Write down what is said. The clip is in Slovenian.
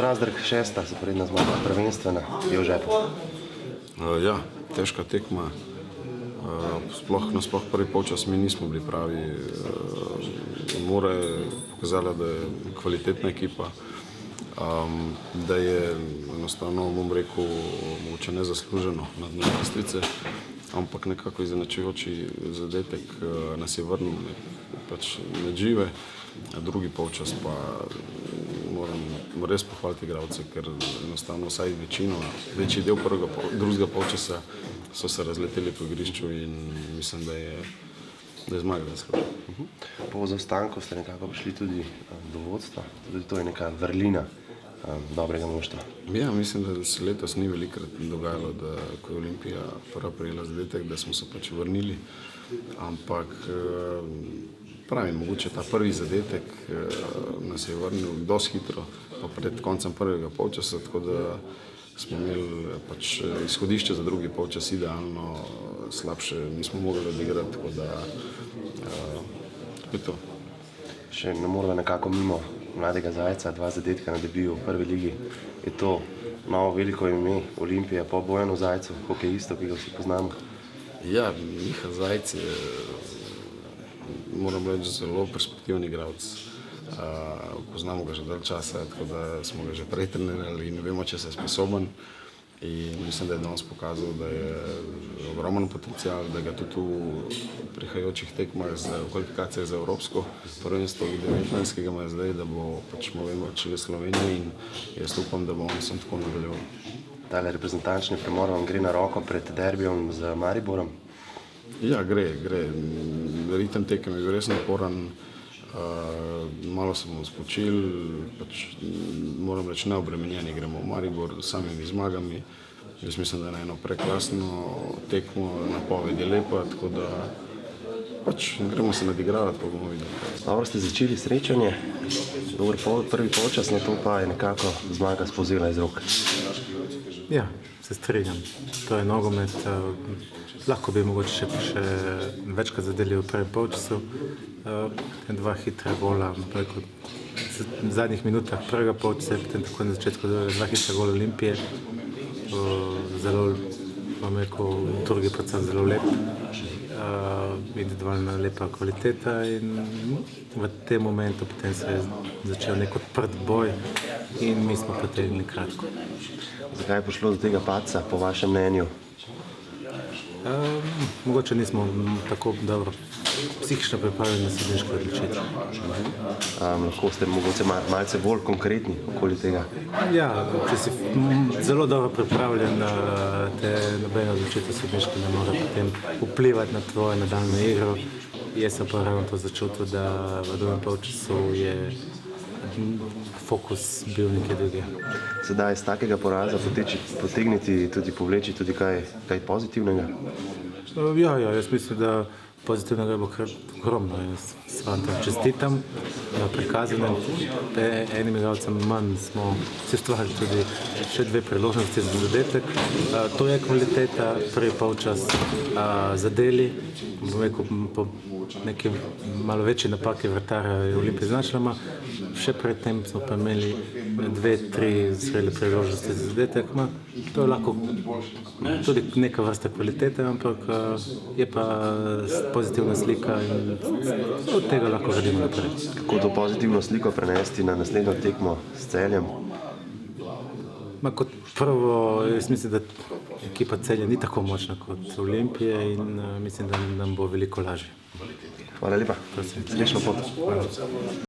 Razdrg 6, zaporedna zmaga prvenstvena, je v žepu. Ja, težka tekma. Nasploh prvi polčas mi nismo bili pravi. Mura je pokazala, da je kvalitetna ekipa, da je enostavno, bom rekel, mogoče nezasluženo na dnu lestvice, ampak nekako izenačujoči zadetek nas je vrnil pač med žive. Drugi polčas pa moram res pohvaliti igralce, ker enostavno vsaj večji del drugega polčasa so se razleteli po igrišču in mislim, da je zmaga zaslužena. Po zaostanku ste nekako prišli tudi do vodstva, tudi to je neka vrlina dobrega moštva. Ja, mislim, da se letos ni velikokrat dogajalo, da ko je Olimpija prva prejela zadetek, da smo se pač vrnili, ampak pravim, mogoče ta prvi zadetek nas je vrnil dosti hitro, pa pred koncem prvega polčasa, tako da smo imeli pač izhodišče za drugi polčas idealno, slabše nismo mogli odigrati, tako da je to. Še ne moramo nekako mimo mladega Zajca, 2 zadetka na debiju v prvi ligi. Je to novo veliko ime Olimpije po Bojanu Zajcu, hokejistu, ki ga vsi poznamo? Ja, Miha Zajc je, moram reči, zelo perspektivni igralec. Poznamo ga že dalj časa, tako da smo ga že prej trenirali in vemo, če se je sposoben. In mislim, da je danes pokazal, da je ogromen potencial, da ga tudi v prihajajočih tekmah za kvalifikacije za Evropsko prvenstvo U19, ki ga ima zdaj, da bo pač mogoče v Sloveniji in jaz upam, da bo on sem tako nadaljeval. Tale reprezentančni premor vam gre na roko pred derbijom z Mariborom? Ja, gre. Ritem tekem je bil res naporen. Malo smo spočil, pač moram reči neobremenjeni gremo v Maribor s samimi zmagami. Jaz mislim, da je na eno prekrasno tekmo, napoved je lepa, tako da pač gremo se nadigravati, pa bomo videli. Dobro ste začeli srečanje, dober prvi polčas, na to pa je nekako zmaga spolzela iz rok. Ja, se strinjam. To je nogomet. Lahko bi mogoče še večkrat zadeli v prvem polčasu. 2 hitra gola v zadnjih minutah prvega polčasa, potem tako na začetku 2 hitra gola Olimpije. Zelo, bom rekel, drugi predvsem zelo lep, individualna lepa kvaliteta in v tem momentu potem se je začel nek odprt boj in mi smo potegnili kratko. Zakaj je prišlo do tega padca, po vašem mnenju? Mogoče nismo tako dobro psihično pripravljeni na sodniško odločitev. Lahko ste mogoče malce bolj konkretni okoli tega? Ja, če si zelo dobro pripravljen, te nobene odločitev sodniške ne more potem vplivati na tvojo nadaljnjo igro. Jaz sem pa ravno to začutil, da v drugem polčasu je fokus bil nekaj drugega. Sedaj iz takega poraza povleči tudi kaj pozitivnega? Ja, jaz mislim, da pozitivnega bo kar ogromno. Jaz vam tam čestitam na prikazanem. Enim igralcem manj smo si ustvarili tudi še 2 priložnosti za zadetek. To je kvaliteta, prvi polčas zadeli. Bom rekel, po neki malo večji napaki vratarja je Olimpija značila, še predtem smo pa imeli 2-3 zrele priložnosti za zadetek. To je lahko tudi neka vrsta kvalitete, ampak je pa pozitivna slika in od tega lahko gradimo naprej. Kako to pozitivno sliko prenesti na naslednjo tekmo s Celjem? Kot prvo, jaz mislim, da ekipa Celja ni tako močna kot Olimpije in mislim, da nam bo veliko lažje. Hvala lepa. Srečno pot. Hvala.